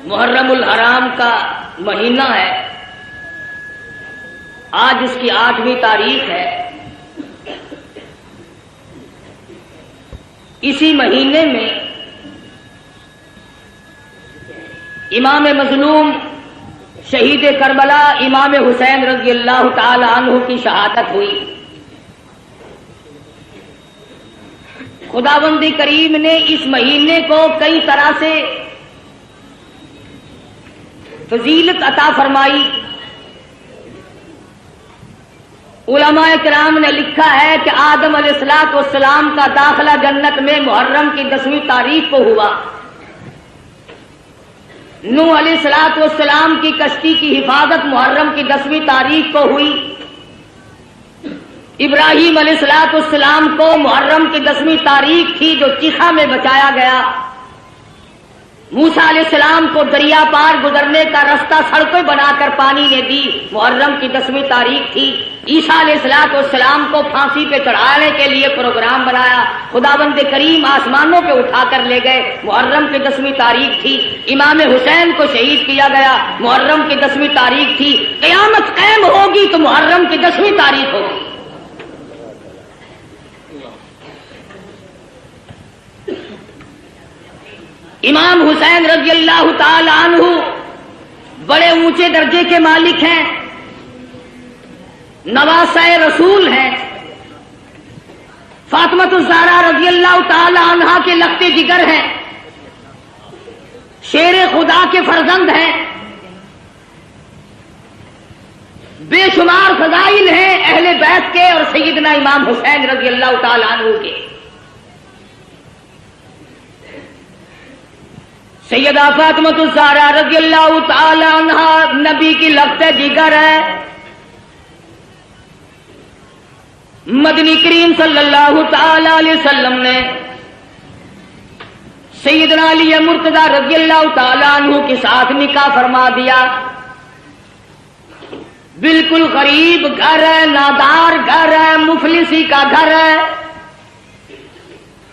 محرم الحرام کا مہینہ ہے، آج اس کی 8ویں تاریخ ہے۔ اسی مہینے میں امام مظلوم شہید کربلا امام حسین رضی اللہ تعالی عنہ کی شہادت ہوئی۔ خداوند کریم نے اس مہینے کو کئی طرح سے فضیلت عطا فرمائی۔ علماء کرام نے لکھا ہے کہ آدم علیہ السلام کا داخلہ جنت میں محرم کی 10ویں تاریخ کو ہوا۔ نوح علیہ السلام کی کشتی کی حفاظت محرم کی 10ویں تاریخ کو ہوئی۔ ابراہیم علیہ السلام کو محرم کی 10ویں تاریخ تھی جو چیخا میں بچایا گیا۔ موسیٰ علیہ السلام کو دریا پار گزرنے کا رستہ سڑکیں بنا کر پانی نے دی، محرم کی 10ویں تاریخ تھی۔ عیسیٰ علیہ السلام کو پھانسی پہ چڑھانے کے لیے پروگرام بنایا، خداوند کریم آسمانوں پہ اٹھا کر لے گئے، محرم کی 10ویں تاریخ تھی۔ امام حسین کو شہید کیا گیا، محرم کی 10ویں تاریخ تھی۔ قیامت قائم ہوگی تو محرم کی 10ویں تاریخ ہوگی۔ امام حسین رضی اللہ تعالی عنہ بڑے اونچے درجے کے مالک ہیں، نواسۂ رسول ہیں، فاطمہ الزہرا رضی اللہ تعالی عنہا کے لختے جگر ہیں، شیر خدا کے فرزند ہیں، بے شمار فضائل ہیں اہل بیت کے اور سیدنا امام حسین رضی اللہ تعالی عنہ کے۔ سیدہ فاطمہ الزہرا رضی اللہ تعالی عنہا نبی کی لختے جگر ہے۔ مدنی کریم صلی اللہ تعالی علیہ وسلم نے سیدنا علی مرتضی رضی اللہ تعالی عنہ کے ساتھ نکاح فرما دیا۔ بالکل غریب گھر ہے، نادار گھر ہے، مفلسی کا گھر ہے،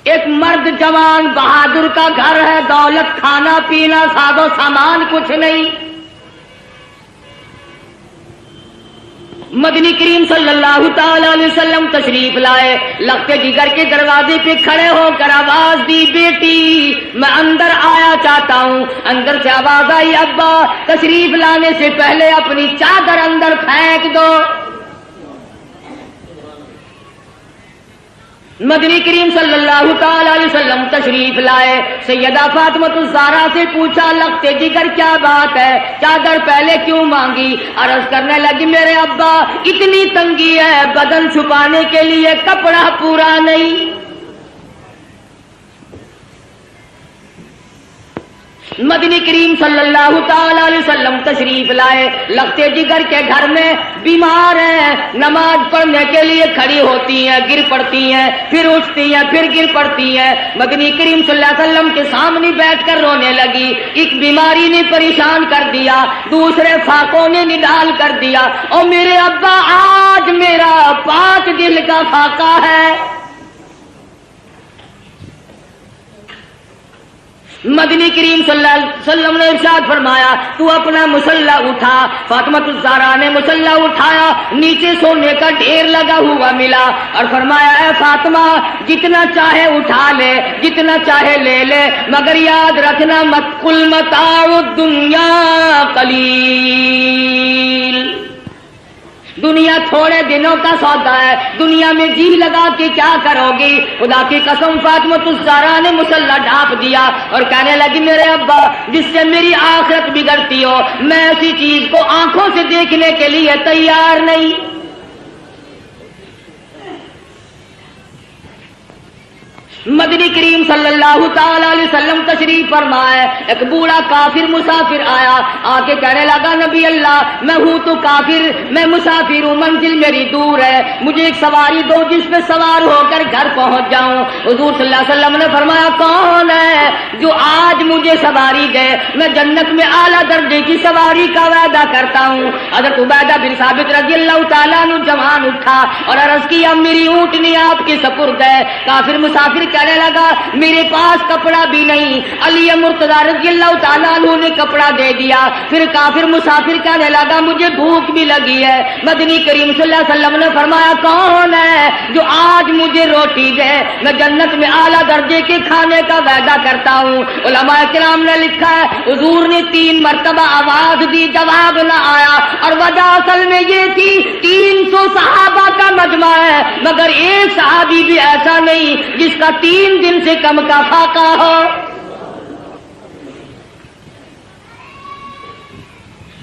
ایک مرد جوان بہادر کا گھر ہے، دولت کھانا پینا ساز و سامان کچھ نہیں۔ مدنی کریم صلی اللہ تعالی علیہ وسلم تشریف لائے، لختے جگر کے دروازے پہ کھڑے ہو کر آواز دی، بیٹی میں اندر آیا چاہتا ہوں۔ اندر سے آواز آئی، ابا تشریف لانے سے پہلے اپنی چادر اندر پھینک دو۔ مدنی کریم صلی اللہ تعالی علیہ وسلم تشریف لائے، سیدہ فاطمہ الزہرا سے پوچھا، لختے جگر کیا بات ہے، چادر پہلے کیوں مانگی؟ عرض کرنے لگی، میرے ابا اتنی تنگی ہے، بدن چھپانے کے لیے کپڑا پورا نہیں۔ مدنی کریم صلی اللہ تعالی علیہ وسلم تشریف لائے، لختے جگر کے گھر میں بیمار ہیں، نماز پڑھنے کے لیے کھڑی ہوتی ہیں، گر پڑتی ہیں، پھر اٹھتی ہیں، پھر گر پڑتی ہیں۔ مدنی کریم صلی اللہ علیہ وسلم کے سامنے بیٹھ کر رونے لگی۔ ایک بیماری نے پریشان کر دیا، دوسرے فاقوں نے نڈال کر دیا، اور میرے ابا آج میرا 5 دل کا فاقہ ہے۔ مدنی کریم صلی اللہ علیہ وسلم نے ارشاد فرمایا، تو اپنا مصلی اٹھا۔ فاطمہ الزہرا نے مصلی اٹھایا، نیچے سونے کا ڈھیر لگا ہوا ملا، اور فرمایا، اے فاطمہ جتنا چاہے اٹھا لے، جتنا چاہے لے لے، مگر یاد رکھنا مت قل متاع الدنیا قلیل، دنیا تھوڑے دنوں کا سودا ہے، دنیا میں جی لگا کے کیا کرو گی؟ خدا کی قسم فاطمہ الزہرا نے مصلی ڈھانپ دیا اور کہنے لگی، میرے ابا جس سے میری آخرت بگڑتی ہو، میں ایسی چیز کو آنکھوں سے دیکھنے کے لیے تیار نہیں۔ مدنی کریم صلی اللہ تعالی علیہ وسلم تشریف فرمائے، ایک بوڑھا کافر مسافر آیا، آ کے کہنے لگا، نبی اللہ میں ہوں تو کافر، میں مسافر ہوں، منزل میری دور ہے، مجھے ایک سواری دو جس پہ سوار ہو کر گھر پہنچ جاؤں۔ حضور صلی اللہ علیہ وسلم نے فرمایا، کون ہے جو آج مجھے سواری دے؟ میں جنت میں اعلیٰ درجے کی سواری کا وعدہ کرتا ہوں۔ حضرت عبیدہ بن ثابت رضی اللہ تعالیٰ عنہ جوان اٹھا اور عرض کیا، میری اونٹنی آپ کے سپرد ہے۔ کافر مسافر کہنے لگا میرے پاس کپڑا بھی نہیں. علی مرتضی رضی اللہ تعالیٰ عنہ نے کپڑا دے دیا. پھر کافر مسافر کہنے لگا مجھے بھوک بھی لگی ہے. مدنی کریم صلی اللہ علیہ وسلم نے فرمایا کون ہے جو آج مجھے روٹی دے, میں جنت میں اعلیٰ درجے کے کھانے کا وعدہ کرتا ہوں. علماء کرام نے لکھا ہے حضور نے 3 مرتبہ آواز دی, جواب نہ آیا, اور وجہ اصل میں یہ تھی 300 صحابہ کا مجمع ہے مگر ایک صحابی بھی ایسا نہیں جس کا 3 دن سے کم کا فاقہ ہو.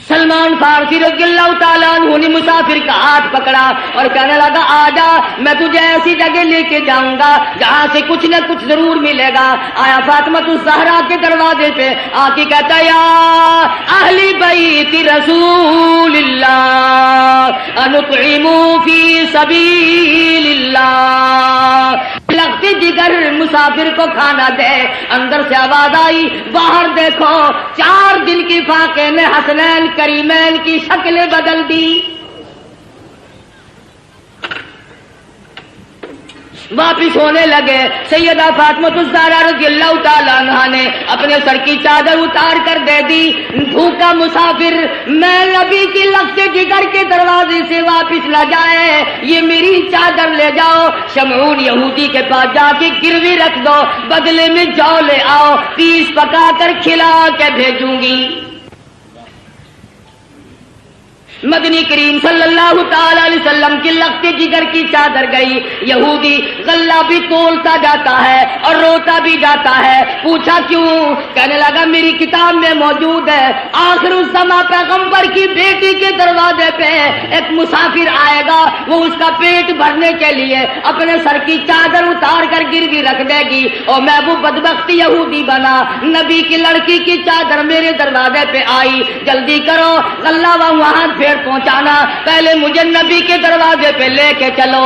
سلمان فارسی رضی اللہ تعالیٰ عنہ نے مسافر کا ہاتھ پکڑا اور کہنے لگا آجا میں تجھے ایسی جگہ لے کے جاؤں گا جہاں سے کچھ نہ کچھ ضرور ملے گا. آیا فاطمہ الزہرا کے دروازے پہ آ کے کہتا یا اہل بیت رسول اللہ انطعموا فی سبیل اللہ. لگتے جگر مسافر کو کھانا دے. اندر سے آواز آئی باہر دیکھو 4 دن کی فاقے نے حسنین کریمین کی شکلیں بدل دی. واپس ہونے لگے. سیدہ فاطمہ الزہرا رضی اللہ تعالیٰ عنہ نے اپنے سر کی چادر اتار کر دے دی. بھوکا مسافر میں نبی کی لگتے جگر کے دروازے سے واپس نہ جائے, یہ میری چادر لے جاؤ, شمعون یہودی کے پاس جا کے گروی رکھ دو, بدلے میں جو لے آؤ, پیس پکا کر کھلا کے بھیجوں گی. مدنی کریم صلی اللہ تعالی علیہ وسلم کی لگتے جگر کی چادر گئی. یہودی غلہ بھی تولتا جاتا ہے اور روتا بھی جاتا ہے. پوچھا کیوں؟ کہنے لگا میری کتاب میں موجود ہے آخر الزماں پیغمبر کی بیٹی کے دروازے پہ ایک مسافر آئے گا, وہ اس کا پیٹ بھرنے کے لیے اپنے سر کی چادر اتار کر گروی رکھ دے گی, اور میں وہ بدبخت یہودی بنا. نبی کی لڑکی کی چادر میرے دروازے پہ آئی, جلدی کرو غلہ وہاں پہنچانا, پہلے مجھے نبی کے دروازے پہ لے کے چلو.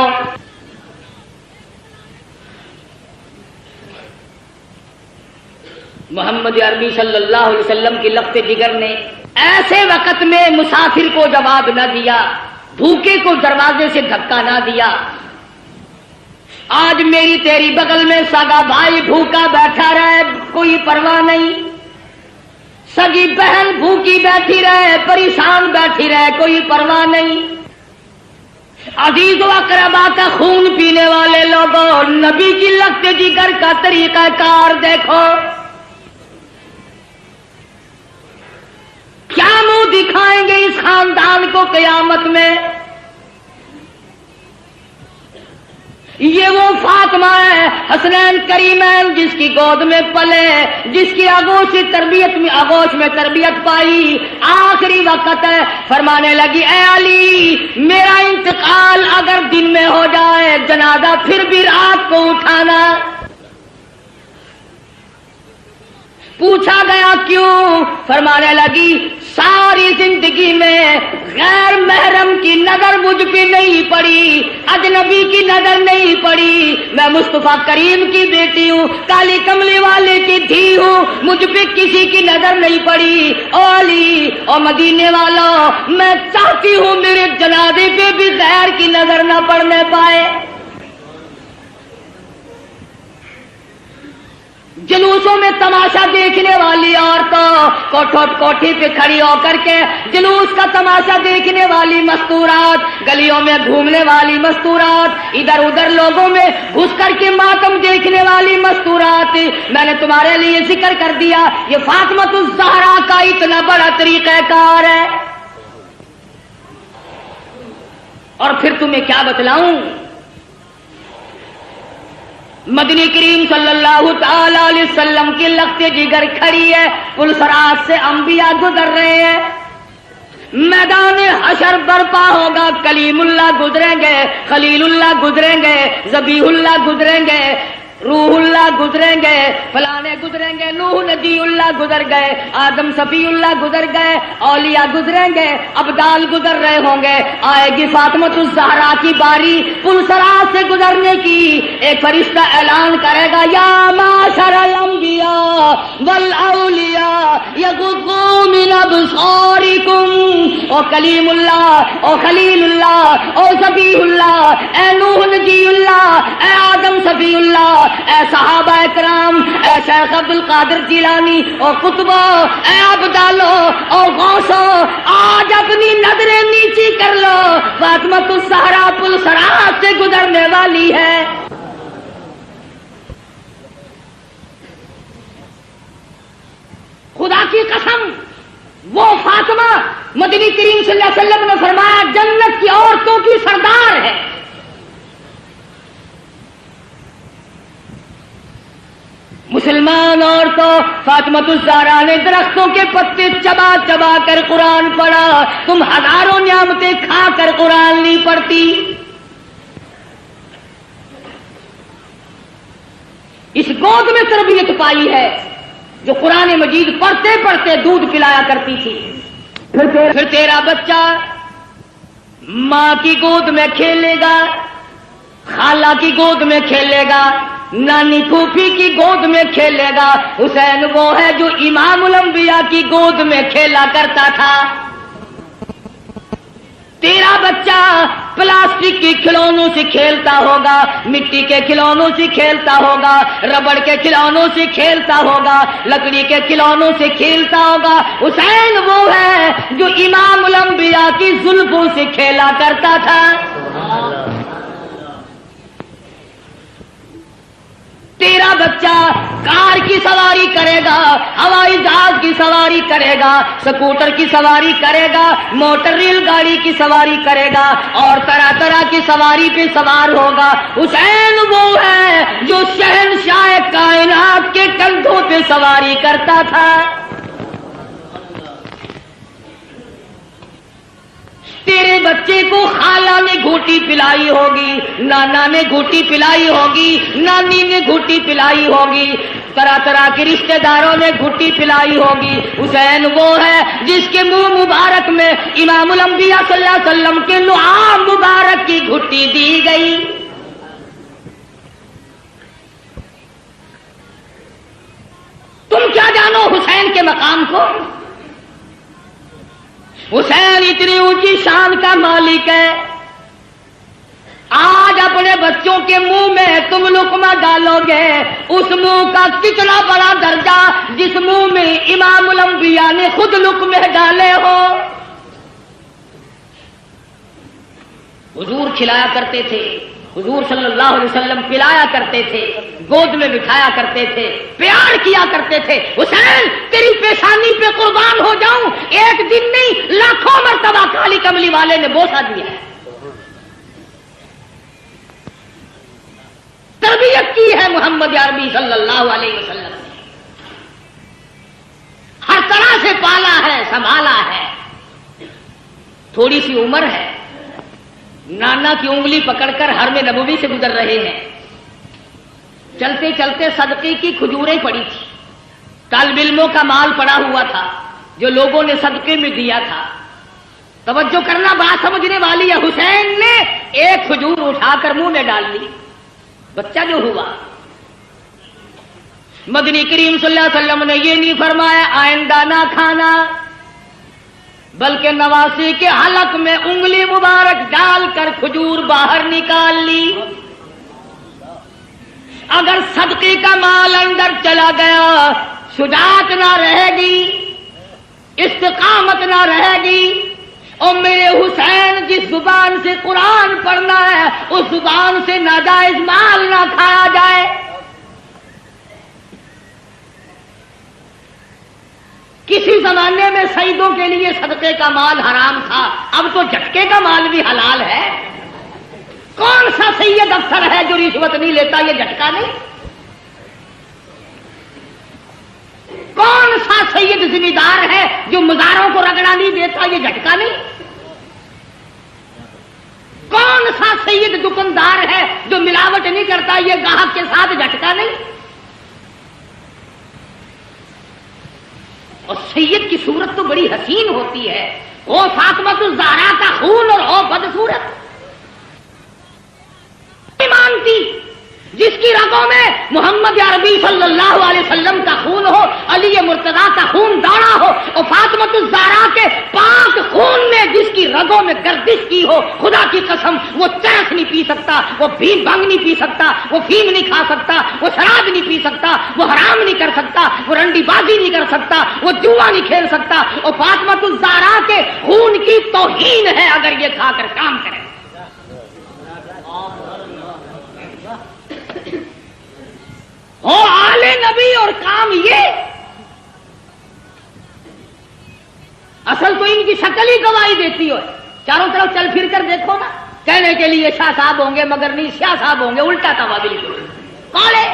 محمد عربی صلی اللہ علیہ وسلم کی لگتے جگر نے ایسے وقت میں مسافر کو جواب نہ دیا, بھوکے کو دروازے سے دھکا نہ دیا. آج میری تیری بغل میں سگا بھائی بھوکا بیٹھا رہے کوئی پرواہ نہیں, سگی بہن بھوکی بیٹھی رہے پریشان بیٹھی رہے کوئی پرواہ نہیں. عزیز و اقربا کا خون پینے والے لوگوں نبی کی لگتے جگر کا طریقہ کار دیکھو. کیا منہ دکھائیں گے اس خاندان کو قیامت میں؟ یہ وہ فاطمہ ہے حسنین کریمین جس کی گود میں پلے, جس کی آغوش میں تربیت پائی. آخری وقت ہے, فرمانے لگی اے علی میرا انتقال اگر دن میں ہو جائے جنازہ پھر بھی رات کو اٹھانا. پوچھا گیا کیوں؟ فرمانے لگی ساری زندگی میں غیر محرم کی نظر مجھ پہ نہیں پڑی, اجنبی کی نظر نہیں پڑی. میں مصطفیٰ کریم کی بیٹی ہوں, کالی کملی والے کی دھی ہوں, مجھ پہ کسی کی نظر نہیں پڑی. او علی او مدینے والوں, میں چاہتی ہوں میرے جنازے پہ بھی غیر کی نظر نہ پڑنے پائے. جلوسوں میں تماشا دیکھنے والی عورتوں کوٹھی پہ کھڑی ہو کر کے جلوس کا تماشا دیکھنے والی مستورات, گلیوں میں گھومنے والی مستورات, ادھر ادھر لوگوں میں گھس کر کے ماتم دیکھنے والی مستورات. میں نے تمہارے لیے ذکر کر دیا یہ فاطمہ الزہرا کا اتنا بڑا طریقہ کار ہے. اور پھر تمہیں کیا بتلاؤں, مدنی کریم صلی اللہ تعالی علیہ وسلم کی لگتے جگر کھڑی ہے, پلسرات سے انبیاء گزر رہے ہیں, میدان حشر برپا ہوگا, کلیم اللہ گزریں گے, خلیل اللہ گزریں گے, ذبیح اللہ گزریں گے, روح اللہ گزریں گے, فلانے گزریں گے, نوح نبی اللہ گزر گئے, آدم صفی اللہ گزر گئے, اولیاء گزریں گے, ابدال گزر رہے ہوں گے. آئے گی فاطمہ الزہرا کی باری پلسرات سے گزرنے کی. ایک فرشتہ اعلان کرے گا یا معاشر الانبیاء والاولیاء یغضوا من ابصارکم, او کلیم اللہ، او خلیل اللہ، او صفی اللہ، اے نوح نجی اللہ، اے آدم صفی اللہ، اے صحابہ کرام، اے شیخ عبد القادر جیلانی، او قطبو، اے ابدالو، او غوثو، آج اپنی نظریں نیچی کر لو، فاطمۃ الزہرا پل صراط سے گزرنے والی ہے۔ خدا کی قسم، وہ فاطمہ مدنی کریم صلی اللہ علیہ وسلم نے فرمایا جنت کی عورتوں کی سردار ہے۔ مسلمان عورتوں، فاطمۃ الزہرا نے درختوں کے پتے چبا چبا کر قرآن پڑھا، تم ہزاروں نعمتیں کھا کر قرآن نہیں پڑھتی۔ اس گود میں تربیت پائی ہے جو قرآن مجید پڑھتے پڑھتے دودھ پلایا کرتی تھی۔ پھر تیرا بچہ ماں کی گود میں کھیلے گا، خالہ کی گود میں کھیلے گا، نانی پھوپھی کی گود میں کھیلے گا۔ حسین وہ ہے جو امام الانبیاء کی گود میں کھیلا کرتا تھا۔ تیرا بچہ پلاسٹک کے کھلونوں سے کھیلتا ہوگا، مٹی کے کھلونوں سے کھیلتا ہوگا، ربڑ کے کھلونوں سے کھیلتا ہوگا، لکڑی کے کھلونوں سے کھیلتا ہوگا۔ حسین وہ ہے جو امام الانبیاء کی زلفوں سے کھیلا کرتا تھا۔ تیرا بچہ کار کی سواری کرے گا، ہوائی جہاز کی سواری کرے گا، سکوٹر کی سواری کرے گا، موٹر ریل گاڑی کی سواری کرے گا، اور طرح طرح کی سواری پہ سوار ہوگا۔ حسین وہ ہے جو شہنشاہ کائنات کے کندھوں پہ سواری کرتا تھا۔ تیرے بچے کو خالہ نے گھوٹی پلائی ہوگی، نانا نے گھوٹی پلائی ہوگی، نانی نے گھوٹی پلائی ہوگی، طرح طرح کے رشتہ داروں نے گھوٹی پلائی ہوگی۔ حسین وہ ہے جس کے منہ مبارک میں امام الانبیاء صلی اللہ علیہ وسلم کے لعاب مبارک کی گھوٹی دی گئی۔ تم کیا جانو حسین کے مقام کو؟ حسین اتنی اونچی شان کا مالک ہے، آج اپنے بچوں کے منہ میں تم لقمہ ڈالو گے، اس منہ کا کتنا بڑا درجہ جس منہ میں امام الانبیاء نے خود لقمے ڈالے ہو۔ حضور کھلایا کرتے تھے، حضور صلی اللہ علیہ وسلم پلایا کرتے تھے، گود میں بٹھایا کرتے تھے، پیار کیا کرتے تھے۔ حسین تیری پیشانی پہ قربان ہو جاؤں، ایک دن نہیں لاکھوں مرتبہ کالی کملی والے نے بوسہ دیا ہے، تربیت کی ہے محمد عربی صلی اللہ علیہ وسلم نے، ہر طرح سے پالا ہے، سنبھالا ہے۔ تھوڑی سی عمر ہے، نانا کی انگلی پکڑ کر حرم نبوی سے گزر رہے ہیں، چلتے چلتے صدقے کی کھجوریں پڑی تھی، طالب علموں کا مال پڑا ہوا تھا جو لوگوں نے صدقے میں دیا تھا۔ توجہ کرنا، بات سمجھنے والی ہے۔ حسین نے ایک کھجور اٹھا کر منہ میں ڈال لی، بچہ جو ہوا۔ مدنی کریم صلی اللہ علیہ وسلم نے یہ نہیں فرمایا آئندہ نہ کھانا، بلکہ نواسی کے حلق میں انگلی مبارک ڈال کر کھجور باہر نکال لی۔ اگر صدقے کا مال اندر چلا گیا، شجاعت نہ رہے گی، استقامت نہ رہے گی، اور میرے حسین جس زبان سے قرآن پڑھنا ہے اس زبان سے ناجائز مال نہ کھایا جائے۔ کسی زمانے میں سیدوں کے لیے صدقے کا مال حرام تھا، اب تو جھٹکے کا مال بھی حلال ہے۔ کون سا سید افسر ہے جو رشوت نہیں لیتا؟ یہ جھٹکا نہیں۔ کون سا سید ذمہ دار ہے جو مزاروں کو رگڑا نہیں دیتا؟ یہ جھٹکا نہیں۔ کون سا سید دکاندار ہے جو ملاوٹ نہیں کرتا؟ یہ گاہک کے ساتھ جھٹکا نہیں۔ اور سید کی صورت تو بڑی حسین ہوتی ہے، وہ فاطمۃ الزہرا کا خون اور وہ بدصورت مانتی جس کی رگوں میں محمد عربی صلی اللہ علیہ وسلم کا خون ہو، علی مرتضیٰ کا خون دوڑا ہو، اور فاطمۃ الزہرا کے پاک خون نے وہ بھنگ نہیں پی سکتا، وہ فیم نہیں کھا سکتا، وہ شراب نہیں پی سکتا، وہ حرام نہیں کر سکتا، وہ رنڈی بازی نہیں کر سکتا، وہ جوا نہیں کھیل سکتا، وہ فاطمہ الزہرا کے خون کی توہین ہے اگر یہ کھا کر کام کرے۔ ہو آل نبی اور کام یہ، اصل تو ان کی شکل ہی گواہی دیتی ہو، چاروں طرف چل پھر کر دیکھو نا، کہنے کے لیے شاہ صاحب ہوں گے مگر نہیں شاہ صاحب ہوں گے، الٹا تھا بالکل۔ کون ہے؟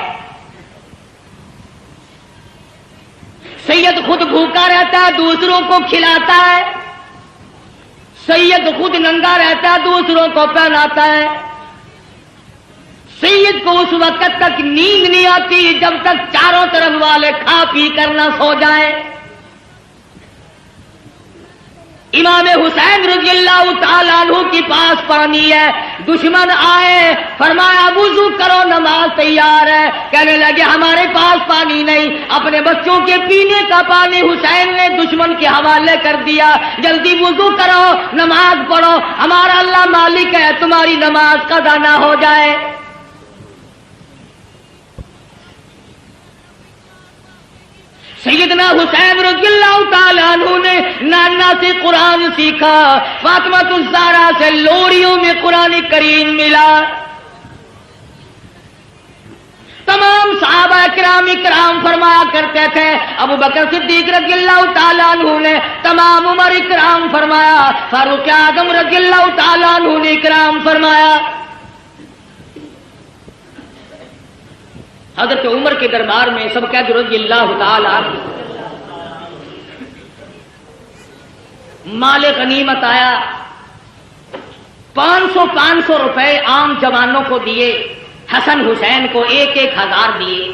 سید خود بھوکا رہتا ہے دوسروں کو کھلاتا ہے، سید خود ننگا رہتا ہے دوسروں کو پہناتا ہے، سید کو اس وقت تک نیند نہیں آتی جب تک چاروں طرف والے کھا پی کر نہ سو جائیں۔ امام حسین رضی اللہ تعالیٰ عنہ کے پاس پانی ہے، دشمن آئے، فرمایا وضو کرو نماز تیار ہے، کہنے لگے ہمارے پاس پانی نہیں، اپنے بچوں کے پینے کا پانی حسین نے دشمن کے حوالے کر دیا، جلدی وضو کرو نماز پڑھو، ہمارا اللہ مالک ہے، تمہاری نماز قضا نہ ہو جائے۔ سیدنا حسین رضی اللہ تعالیٰ عنہ نے نانا سے قرآن سیکھا، فاطمہ الزہرا سے لوریوں میں قرآن کریم ملا۔ تمام صحابہ کرام فرمایا کرتے تھے، ابو بکر صدیق رضی اللہ تعالیٰ عنہ نے، تمام عمر کرام فرمایا، فاروق اعظم رضی اللہ تعالیٰ عنہ نے کرام فرمایا۔ حضرت عمر کے دربار میں سب کہتے رضی اللہ تعالیٰ عنہ، مال غنیمت آیا، 500 روپے عام جوانوں کو دیے، حسن حسین کو 1,000 دیے۔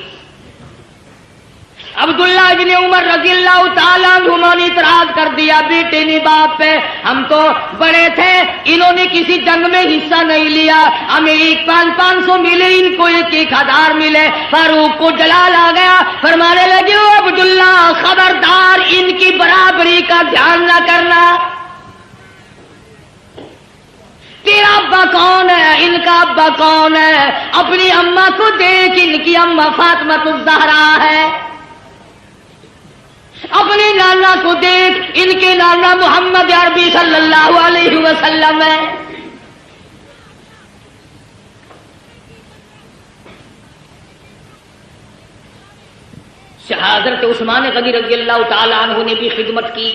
عبداللہ بن عمر رضی اللہ تعالیٰ عنہ نے اعتراض کر دیا، بیٹے نے باپ پہ، ہم تو بڑے تھے، انہوں نے کسی جنگ میں حصہ نہیں لیا، ہمیں 500 ملے، ان کو 1,000 ملے۔ فاروق کو جلال آ گیا، فرمانے لگے او عبداللہ خبردار ان کی برابری کا دھیان نہ کرنا، تیرا ابا کون ہے، ان کا ابا کون ہے، اپنی اماں کو دیکھ، ان کی اماں فاطمہ الزہرا ہے، اپنے نانا کو دیکھ، ان کے نانا محمد عربی صلی اللہ علیہ وسلم ہے۔ حضرت عثمان غنی رضی اللہ تعالیٰ عنہ نے بھی خدمت کی،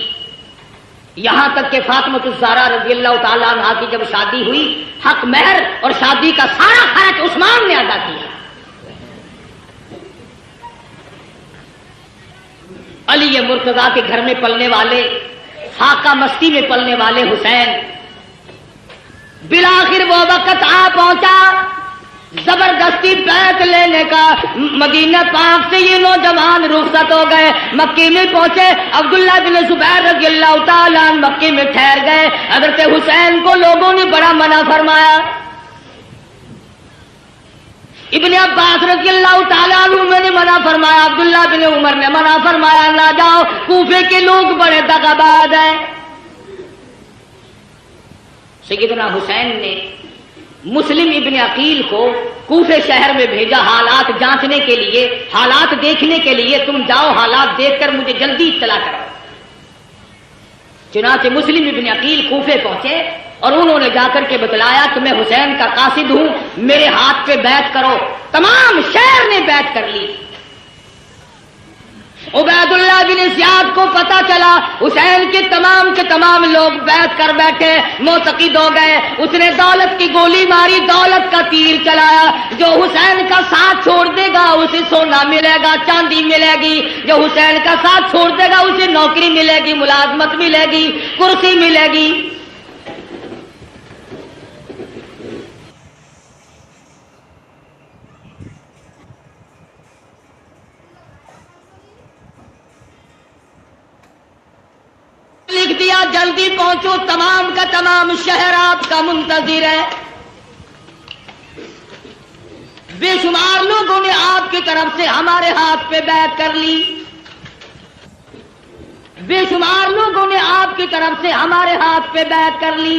یہاں تک کہ فاطمہ الزہرا رضی اللہ تعالیٰ عنہ کی جب شادی ہوئی، حق مہر اور شادی کا سارا خرچ عثمان نے ادا کیا۔ علی مرتضیٰ کے گھر میں پلنے والے، خاکہ مستی میں پلنے والے حسین، بالآخر وہ وقت آ پہنچا زبردستی بیعت لینے کا، مدینہ پاک سے یہ نوجوان رخصت ہو گئے، مکے میں پہنچے، عبداللہ بن زبیر رضی اللہ تعالیٰ عنہ مکے میں ٹھہر گئے۔ حضرت حسین کو لوگوں نے بڑا منع فرمایا، ابن عباس رضی اللہ تعالیٰ عنہ نے منع فرمایا، عبداللہ بن عمر نے منع فرمایا، نہ جاؤ، کوفے کے لوگ بڑے دغاباز ہیں۔ سیدنا حسین نے مسلم ابن عقیل کو کوفے شہر میں بھیجا حالات جانچنے کے لیے، حالات دیکھنے کے لیے، تم جاؤ حالات دیکھ کر مجھے جلدی اطلاع کرو۔ چنانچہ مسلم ابن عقیل کوفے پہنچے اور انہوں نے جا کر کے بتلایا کہ میں حسین کا قاصد ہوں، میرے ہاتھ پہ بیعت کرو۔ تمام شہر نے بیعت کر لی۔ عبید اللہ بن زیاد کو پتا چلا حسین کے تمام لوگ بیعت کر بیٹھے، معتقد ہو گئے۔ اس نے دولت کی گولی ماری، دولت کا تیر چلایا، جو حسین کا ساتھ چھوڑ دے گا اسے سونا ملے گا، چاندی ملے گی، جو حسین کا ساتھ چھوڑ دے گا اسے نوکری ملے گی، ملازمت ملے گی، کرسی ملے گی۔ لکھ دیا جلدی پہنچو، تمام کا تمام شہر آپ کا منتظر ہے۔ بے شمار لوگوں نے آپ کی طرف سے ہمارے ہاتھ پہ بیعت کر لی، بے شمار لوگوں نے آپ کی طرف سے ہمارے ہاتھ پہ بیعت کر لی۔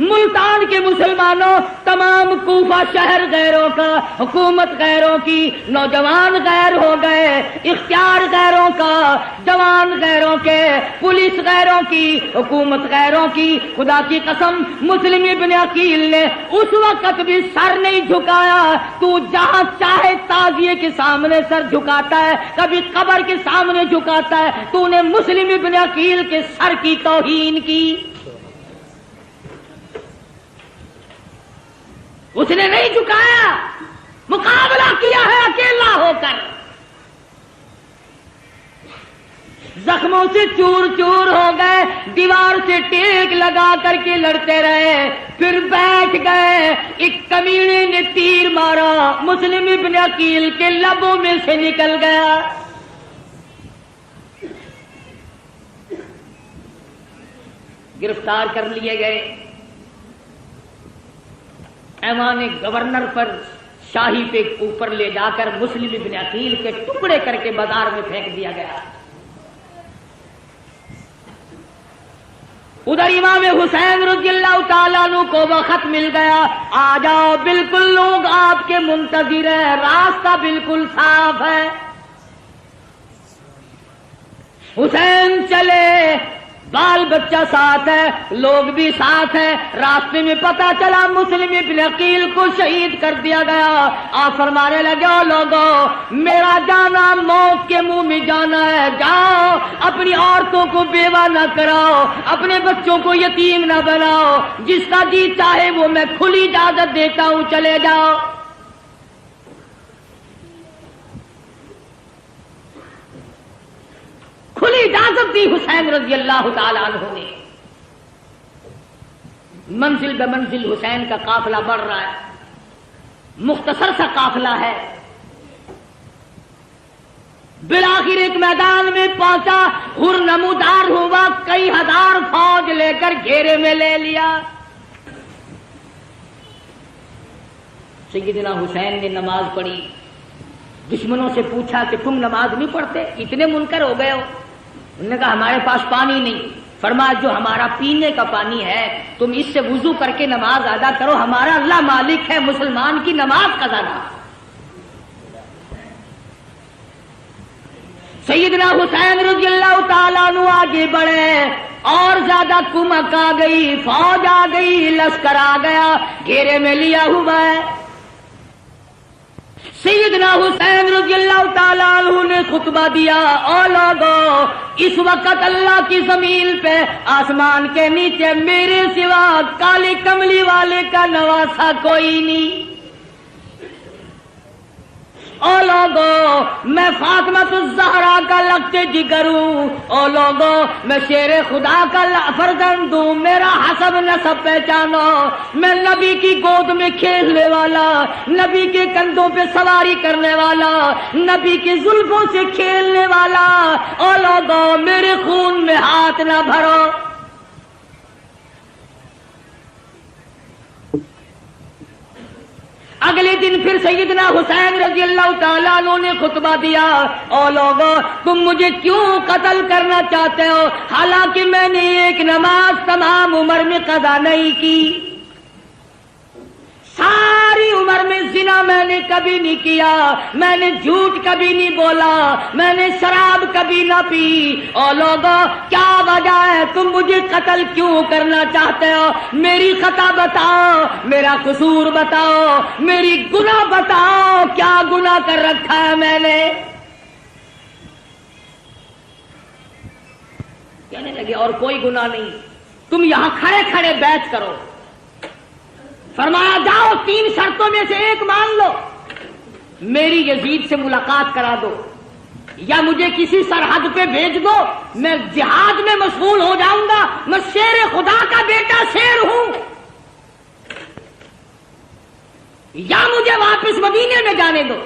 ملتان کے مسلمانوں، تمام کوفہ شہر غیروں کا، حکومت غیروں کی، نوجوان غیر ہو گئے، اختیار غیروں کا، جوان غیروں کے، پولیس غیروں کی، حکومت غیروں کی۔ خدا کی قسم مسلم ابن عقیل نے اس وقت بھی سر نہیں جھکایا۔ تو جہاں چاہے تعزیے کے سامنے سر جھکاتا ہے، کبھی قبر کے سامنے جھکاتا ہے، تو نے مسلم ابن عقیل کے سر کی توہین کی۔ اس نے نہیں جھکایا، مقابلہ کیا ہے اکیلا ہو کر، زخموں سے چور چور ہو گئے، دیوار سے ٹیک لگا کر کے لڑتے رہے، پھر بیٹھ گئے۔ ایک کمینے نے تیر مارا، مسلم ابن عقیل کے لبوں میں سے نکل گیا۔ گرفتار کر لیے گئے، ایوان گورنر پر شاہی پہ اوپر لے جا کر مسلم ابن عقیل کے ٹکڑے کر کے بازار میں پھینک دیا گیا۔ ادھر امام حسین رضی اللہ تعالیٰ عنہ کو وقت مل گیا، آ جاؤ، بالکل لوگ آپ کے منتظر ہیں، راستہ بالکل صاف ہے۔ حسین چلے، بال بچہ ساتھ ہے، لوگ بھی ساتھ ہیں۔ راستے میں پتہ چلا مسلم ابن عقیل کو شہید کر دیا گیا۔ آپ فرمانے لگے، او لوگوں، میرا جانا موت کے منہ میں جانا ہے، جاؤ اپنی عورتوں کو بیوہ نہ کراؤ، اپنے بچوں کو یتیم نہ بناؤ، جس کا جی چاہے وہ میں کھلی اجازت دیتا ہوں، چلے جاؤ۔ کھلی اجازت دی حسین رضی اللہ تعالیٰ عنہ نے۔ منزل بہ منزل حسین کا قافلہ بڑھ رہا ہے، مختصر سا قافلہ ہے۔ بالآخر ایک میدان میں پہنچا، ہر نمودار ہوا، کئی ہزار فوج لے کر گھیرے میں لے لیا۔ سیدنا حسین نے نماز پڑھی، دشمنوں سے پوچھا کہ تم نماز نہیں پڑھتے، اتنے منکر ہو گئے ہو؟ انہوں نے کہا ہمارے پاس پانی نہیں۔ فرمایا جو ہمارا پینے کا پانی ہے تم اس سے وضو کر کے نماز ادا کرو، ہمارا اللہ مالک ہے، مسلمان کی نماز قضا نہ۔ سیدنا حسین رضی اللہ تعالیٰ عنہ آگے بڑھے، اور زیادہ کمک آ گئی، فوج آ گئی، لشکر آ گیا، گھیرے میں لیا ہوا ہے۔ سیدنا حسین رضی اللہ تعالیٰ عنہ نے خطبہ دیا، او لوگو، اس وقت اللہ کی زمین پہ، آسمان کے نیچے میرے سوا کالی کملی والے کا نواسا کوئی نہیں۔ او لوگو، میں فاطمہ الزہرا کا لگتے جگر ہوں، او لوگو، میں شیر خدا کا فرزند ہوں، میرا حسب نسب پہچانو، میں نبی کی گود میں کھیلنے والا، نبی کے کندھوں پہ سواری کرنے والا، نبی کے زلفوں سے کھیلنے والا۔ او لوگو، میرے خون میں ہاتھ نہ بھرو۔ اگلے دن پھر سیدنا حسین رضی اللہ تعالیٰ عنہ نے خطبہ دیا، او لوگو، تم مجھے کیوں قتل کرنا چاہتے ہو، حالانکہ میں نے ایک نماز تمام عمر میں قضا نہیں کی، ساری عمر میں زنا میں نے کبھی نہیں کیا، میں نے جھوٹ کبھی نہیں بولا، میں نے شراب کبھی نہ پی۔ او لوگو، کیا وجہ ہے تم مجھے قتل کیوں کرنا چاہتے ہو؟ میری خطا بتاؤ، میرا قصور بتاؤ، میری گناہ بتاؤ، کیا گناہ کر رکھا ہے میں نے؟ کہنے لگے اور کوئی گناہ نہیں، تم یہاں کھڑے کھڑے بیعت کرو۔ فرمایا جاؤ، 3 شرطوں میں سے ایک مان لو، میری یزید سے ملاقات کرا دو، یا مجھے کسی سرحد پہ بھیج دو، میں جہاد میں مشغول ہو جاؤں گا، میں شیر خدا کا بیٹا شیر ہوں، یا مجھے واپس مدینے میں جانے دو۔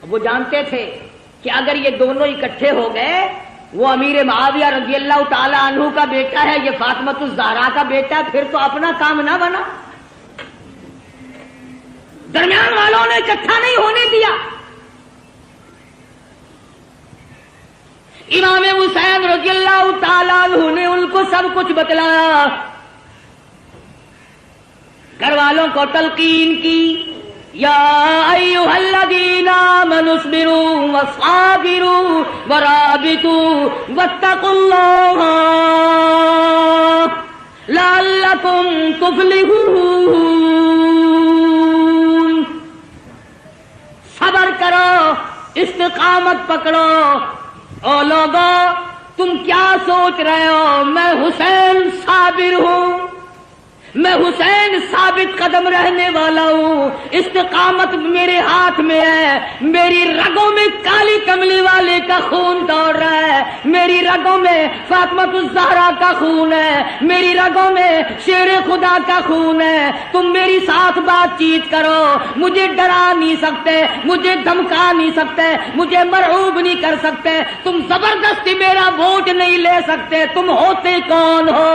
وہ جانتے تھے کہ اگر یہ دونوں اکٹھے ہو گئے، وہ امیر معاویہ رضی اللہ تعالیٰ عنہ کا بیٹا ہے، یہ فاطمہ الزہرا کا بیٹا، پھر تو اپنا کام نہ بنا۔ درمیان والوں نے اکٹھا نہیں ہونے دیا۔ امام حسین رضی اللہ تعالیٰ عنہ نے ان کو سب کچھ بتلایا۔ والوں کو تلقین کی، یا ایھا الذین آمنوا اصبروا وصابروا ورابطوا واتقوا اللہ لعلکم تفلحون۔ صبر کرو، استقامت پکڑو۔ او لوگو، تم کیا سوچ رہے ہو؟ میں حسین صابر ہوں، میں حسین ثابت قدم رہنے والا ہوں، استقامت میرے ہاتھ میں ہے، میری رگوں میں کالی کملی والے کا خون دوڑ رہا ہے، میری رگوں میں فاطمۃ الزہرا کا خون ہے، میری رگوں میں شیر خدا کا خون ہے۔ تم میری ساتھ بات چیت کرو، مجھے ڈرا نہیں سکتے، مجھے دھمکا نہیں سکتے، مجھے مرعوب نہیں کر سکتے، تم زبردستی میرا ووٹ نہیں لے سکتے۔ تم ہوتے کون ہو؟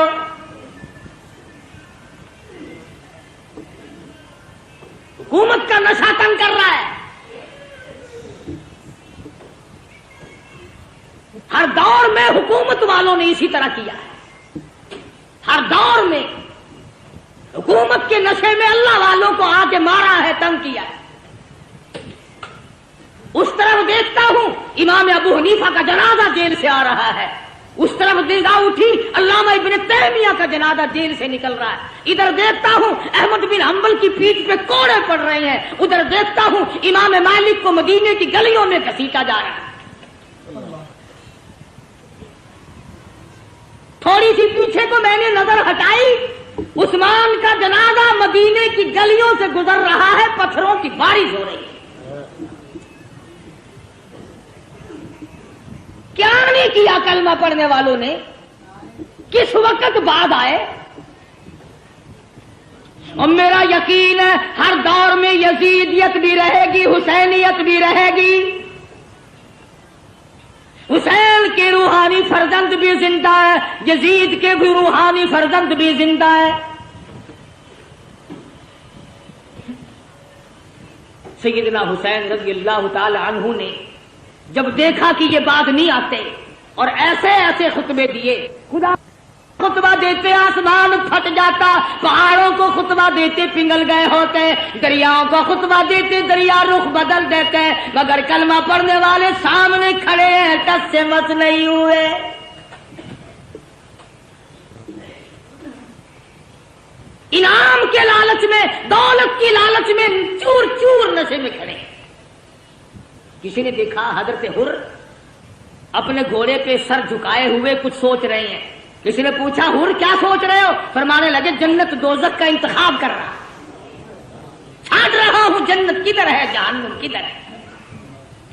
حکومت کا نشہ تنگ کر رہا ہے۔ ہر دور میں حکومت والوں نے اسی طرح کیا ہے، ہر دور میں حکومت کے نشے میں اللہ والوں کو آ کے مارا ہے، تنگ کیا ہے۔ اس طرف دیکھتا ہوں امام ابو حنیفہ کا جنازہ جیل سے آ رہا ہے، اس طرف نگاہ اٹھی علامہ ابن تیمیہ کا جنازہ جیل سے نکل رہا ہے، ادھر دیکھتا ہوں احمد بن حنبل کی پیٹھ پہ کوڑے پڑ رہے ہیں، ادھر دیکھتا ہوں امام مالک کو مدینے کی گلیوں میں گھسیٹا جا رہا ہے۔ تھوڑی سی پیچھے کو میں نے نظر ہٹائی، عثمان کا جنازہ مدینے کی گلیوں سے گزر رہا ہے، پتھروں کی بارش ہو رہی ہے۔ کیا نہیں کیا کلمہ پڑھنے والوں نے؟ کس وقت بعد آئے؟ اور میرا یقین ہے ہر دور میں یزیدیت بھی رہے گی، حسینیت بھی رہے گی، حسین کے روحانی فرزند بھی زندہ ہے، یزید کے بھی روحانی فرزند بھی زندہ ہے۔ سیدنا حسین رضی اللہ تعالی عنہ نے جب دیکھا کہ یہ بات نہیں آتے اور ایسے ایسے خطبے دیے، خدا خطبہ دیتے آسمان پھٹ جاتا، پہاڑوں کو خطبہ دیتے پنگل گئے ہوتے، دریاؤں کو خطبہ دیتے دریا رخ بدل دیتے، مگر کلمہ پڑھنے والے سامنے کھڑے ہیں، ٹس سے مس نہیں ہوئے۔ انعام کے لالچ میں، دولت کی لالچ میں چور چور نشے میں کھڑے۔ کسی نے دیکھا حضرت حر اپنے گھوڑے پہ سر جھکائے ہوئے کچھ سوچ رہے ہیں، کسی نے پوچھا حر کیا سوچ رہے ہو؟ فرمانے لگے جنت دوزخ کا انتخاب کر رہا، چھانٹ رہا ہوں جنت کدھر ہے جہنم کدھر ہے۔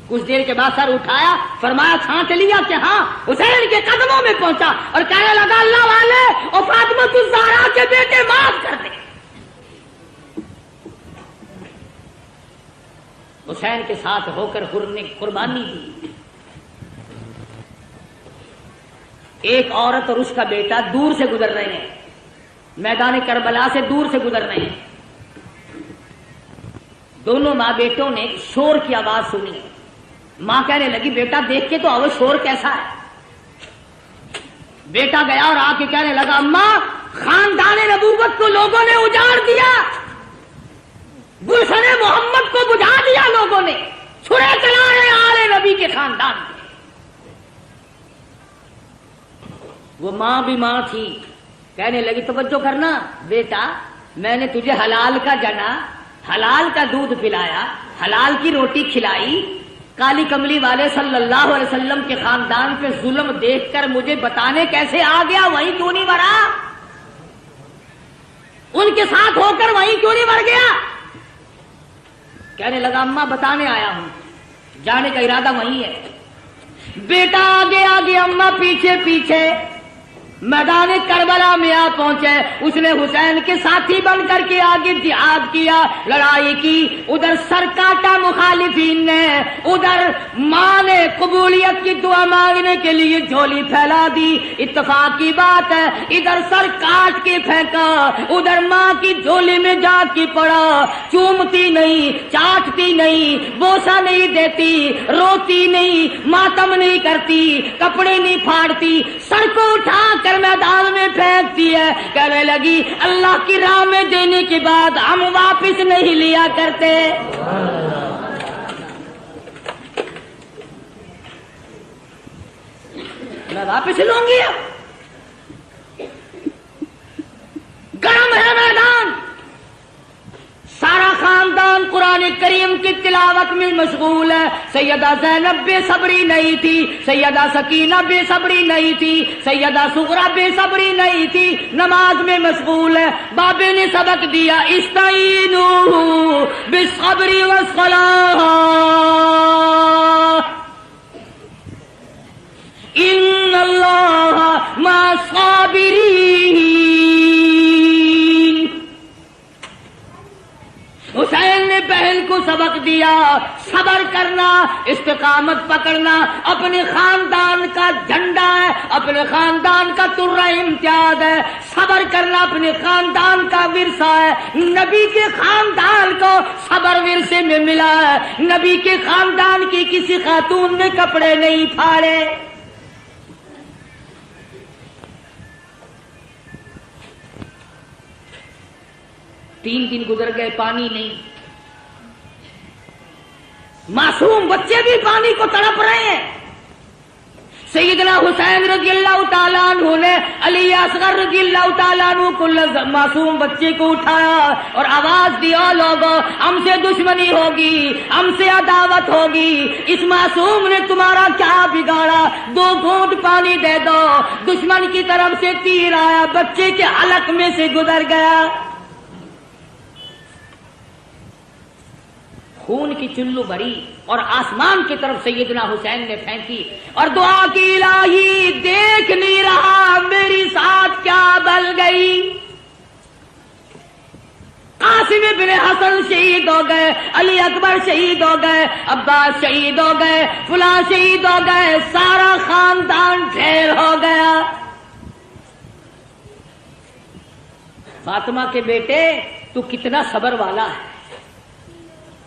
کچھ دیر کے بعد سر اٹھایا، فرمایا چھانٹ لیا کہ ہاں، حسین کے قدموں میں پہنچا اور کہنے لگا اللہ والے اور فاطمۃ الزہرا کے بیٹے معاف کر دے۔ حسین کے ساتھ ہو کر حر نے قربانی دی۔ ایک عورت اور اس کا بیٹا دور سے گزر رہے ہیں، میدان کربلا سے دور سے گزر رہے ہیں۔ دونوں ماں بیٹوں نے شور کی آواز سنی، ماں کہنے لگی بیٹا دیکھ کے تو آؤ شور کیسا ہے۔ بیٹا گیا اور آ کے کہنے لگا اماں خاندان نبوت کو لوگوں نے اجاڑ دیا، گلشن محمد کو بجھا دیا لوگوں نے، چھرے چلا رہے آل نبی کے خاندان میں۔ وہ ماں بھی ماں تھی، کہنے لگی توجہ کرنا بیٹا، میں نے تجھے حلال کا جنا، حلال کا دودھ پلایا، حلال کی روٹی کھلائی، کالی کملی والے صلی اللہ علیہ وسلم کے خاندان پہ ظلم دیکھ کر مجھے بتانے کیسے آ گیا وہیں کیوں نہیں مرا؟ ان کے ساتھ ہو کر وہیں کیوں نہیں مر گیا؟ کہنے لگا اماں بتانے آیا ہوں، جانے کا ارادہ وہیں ہے۔ بیٹا آگے آگے، اماں پیچھے پیچھے، میدان کربلا میں آ پہنچے۔ اس نے حسین کے ساتھی بن کر کے آگے جہاد کیا، لڑائی کی، ادھر سر کاٹا مخالفین نے، ادھر ماں نے قبولیت کی دعا مانگنے کے لیے جھولی پھیلا دی۔ اتفاق کی بات ہے ادھر سر کاٹ کے پھینکا، ادھر ماں کی جھولی میں جا کے پڑا، چومتی نہیں، چاٹتی نہیں، بوسہ نہیں دیتی، روتی نہیں، ماتم نہیں کرتی، کپڑے نہیں پھاڑتی، سر کو اٹھا کر میدان میں پھینکتی ہے، کہنے لگی اللہ کی راہ میں دینے مرنے کے بعد ہم واپس نہیں لیا کرتے. میں واپس لوں گی. گرم ہے میدان. سارا خاندان قرآن کریم کی تلاوت میں مشغول ہے. سیدہ زینب بے صبری نہیں تھی, سیدہ سکینہ بے صبری نہیں تھی, سیدہ سغرا بے صبری نہیں تھی, نماز میں مشغول ہے. بابے نے سبق دیا استعینوا بالصبر والصلاۃ ان اللہ مع الصابرین. حسین نے بہن کو سبق دیا صبر کرنا, استقامت پکڑنا. اپنے خاندان کا جھنڈا ہے, اپنے خاندان کا ترہ امتیاز ہے. صبر کرنا اپنے خاندان کا ورثہ ہے. نبی کے خاندان کو صبر ورثے میں ملا ہے. نبی کے خاندان کی کسی خاتون نے کپڑے نہیں پھاڑے. تین دن گزر گئے, پانی نہیں. معصوم بچے بھی پانی کو تڑپ رہے ہیں. سیدنا حسین رضی اللہ تعالیٰ عنہ نے علی اصغر رضی اللہ تعالیٰ عنہ کو معصوم بچے کو اٹھایا اور آواز دیا, لوگوں ہم سے دشمنی ہوگی, ہم سے عداوت ہوگی. اس معصوم نے تمہارا کیا بگاڑا, 2 گھونٹ پانی دے دو. دشمن کی طرف سے تیر آیا, بچے کے حلق میں سے گزر گیا. خون کی چلو بھری اور آسمان کی طرف سیدنا حسین نے پھینکی اور دعا کی, الہی دیکھ نہیں رہا میری ساتھ کیا بل گئی. قاسم بن حسن شہید ہو گئے, علی اکبر شہید ہو گئے, عباس شہید ہو گئے, فلاں شہید ہو گئے, سارا خاندان ڈھیر ہو گیا. فاطمہ کے بیٹے تو کتنا صبر والا ہے.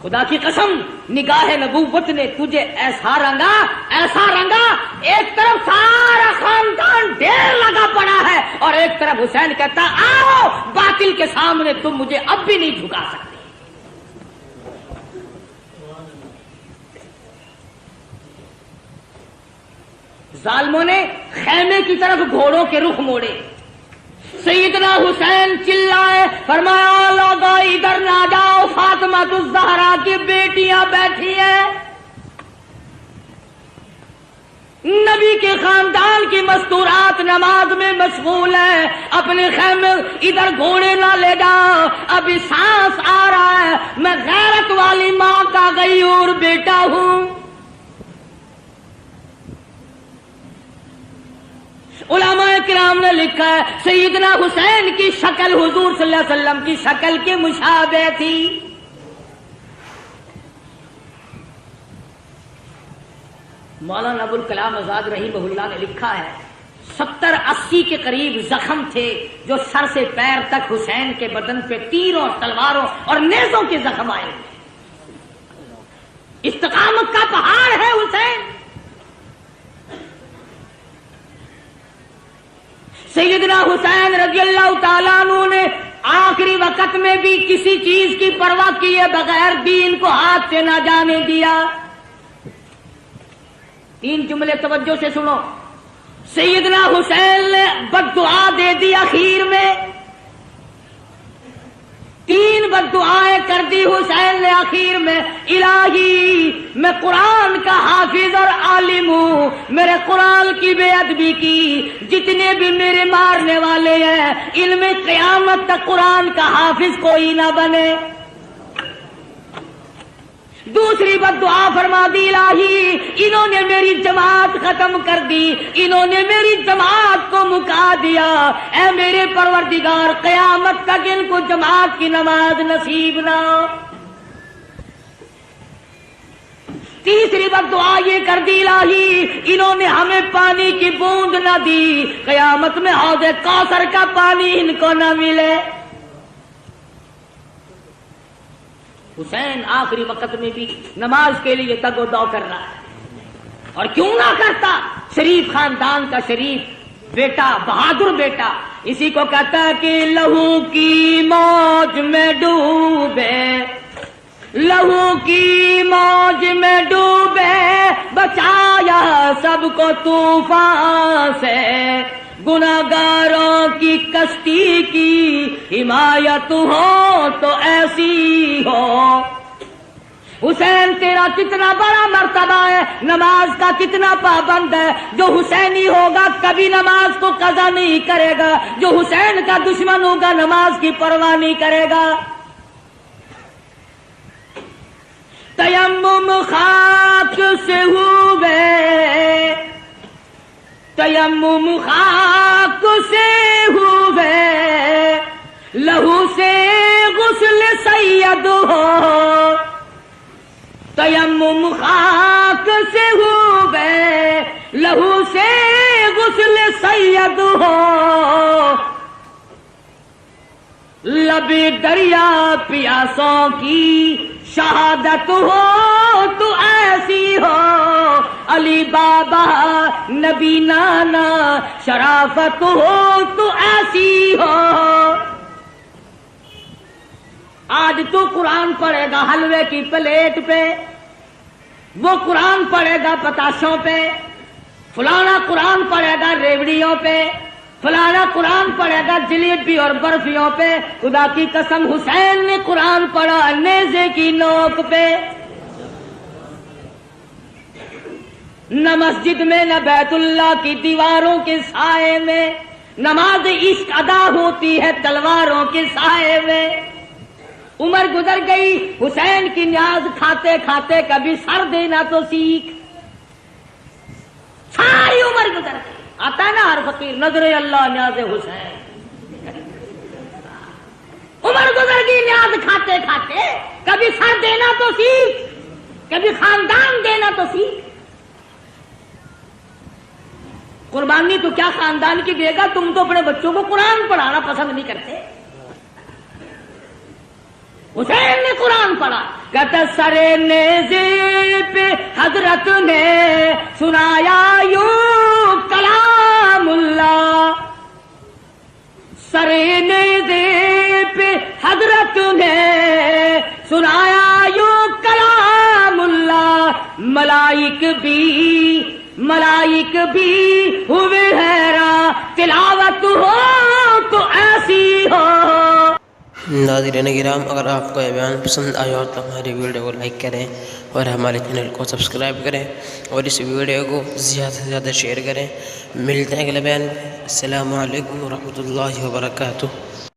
خدا کی قسم نگاہ نبوت نے تجھے ایسا رنگا, ایک طرف سارا خاندان ڈھیر لگا پڑا ہے اور ایک طرف حسین کہتا آؤ باطل کے سامنے تم مجھے اب بھی نہیں جھکا سکتے. ظالموں نے خیمے کی طرف گھوڑوں کے رخ موڑے. سیدنا حسین چلائے, فرمایا لوگوں ادھر نہ جاؤ, فاطمہ الزہرا کی بیٹیاں بیٹھی ہیں. نبی کے خاندان کی مستورات نماز میں مشغول ہے. اپنے خیمے ادھر گھوڑے نہ لے جاؤ, ابھی سانس آ رہا ہے. میں غیرت والی ماں کا غیور بیٹا ہوں. علماء کرام نے لکھا ہے سیدنا حسین کی شکل حضور صلی اللہ علیہ وسلم کی شکل کے مشابہ تھی. مولانا ابوالکلام آزاد رحمہ اللہ نے لکھا ہے 70-80 کے قریب زخم تھے جو سر سے پیر تک حسین کے بدن پہ تیروں, تلواروں اور نیزوں کے زخم آئے. استقامت کا پہاڑ ہے حسین. سیدنا حسین رضی اللہ تعالیٰ عنہ نے آخری وقت میں بھی کسی چیز کی پرواہ کیے بغیر دین کو ہاتھ سے نہ جانے دیا. 3 جملے توجہ سے سنو. سیدنا حسین نے بد دعا دے دی اخیر میں, 3 بد دعائیں کر دی حسین نے اخیر میں. الہی میں قرآن کا حافظ اور عالم ہوں, میرے قرآن کی بے ادبی کی, جتنے بھی میرے مارنے والے ہیں ان میں قیامت تک قرآن کا حافظ کوئی نہ بنے. دوسری بد دعا فرما دی, الہی انہوں نے میری جماعت ختم کر دی, انہوں نے میری جماعت کو مکا دیا, اے میرے پروردگار قیامت تک ان کو جماعت کی نماز نصیب نہ ہو. تیسری بد دعا یہ کر دی, الہی انہوں نے ہمیں پانی کی بوند نہ دی, قیامت میں حوض کوثر کا پانی ان کو نہ ملے. حسین آخری وقت میں بھی نماز کے لیے تگ و دو کر رہا ہے, اور کیوں نہ کرتا, شریف خاندان کا شریف بیٹا, بہادر بیٹا, اسی کو کہتا ہے کہ لہو کی موج میں ڈوبے، لہو کی موج میں ڈوبے، بچایا سب کو طوفان سے، گناہگاروں کی کشتی کی حمایت ہو تو ایسی ہو۔ حسین تیرا کتنا بڑا مرتبہ ہے، نماز کا کتنا پابند ہے، جو حسینی ہوگا کبھی نماز کو قضا نہیں کرے گا، جو حسین کا دشمن ہوگا نماز کی پرواہ نہیں کرے گا۔ تیمم خاک سے ہوئے، تیمم خاک سے ہوئے، لہو سے غسل سید ہو، تیمم خاک سے ہوئے، لہو سے غسل سید ہو، لبی دریا پیاسوں کی شہادت ہو تو ایسی ہو، علی بابا نبی نانا شرافت ہو تو ایسی ہو۔ آج تو قرآن پڑھے گا حلوے کی پلیٹ پہ، وہ قرآن پڑھے گا پتاشوں پہ، فلانا قرآن پڑھے گا ریوڑیوں پہ، فلانا قرآن پڑھے گا جلیبی اور برفیوں پہ۔ خدا کی قسم حسین نے قرآن پڑھا نیزے کی نوک پہ، نہ مسجد میں نہ بیت اللہ کی دیواروں کے سائے میں، نماز عشق ادا ہوتی ہے تلواروں کے سائے میں۔ عمر گزر گئی حسین کی نیاز کھاتے کھاتے، کبھی سر دینا تو سیکھ، ساری عمر گزر گئی۔ آتا ہے نا ہر فقیر نظر اللہ نیاز حسین، عمر گزر گئی نیاز کھاتے کھاتے، کبھی سر دینا تو سیکھ، کبھی خاندان دینا تو سیکھ۔ قربانی تو کیا خاندان کی دے گا، تم تو اپنے بچوں کو قرآن پڑھانا پسند نہیں کرتے۔ حسین نے قرآن پڑھا، کہتا سرے نیزے پہ حضرت نے سنایا یوں کلام اللہ، سرے نیزے پہ حضرت نے سنایا یوں کلام اللہ، ملائک بھی ہوئے حیران، تلاوت ہو تو ایسی ہو۔ ناظرین کرام، اگر آپ کو یہ بیان پسند آیا ہو تو ہماری ویڈیو کو لائک کریں اور ہمارے چینل کو سبسکرائب کریں اور اس ویڈیو کو زیادہ سے زیادہ شیئر کریں۔ ملتے ہیں اگلے بیان میں۔ السلام علیکم ورحمۃ اللہ وبرکاتہ۔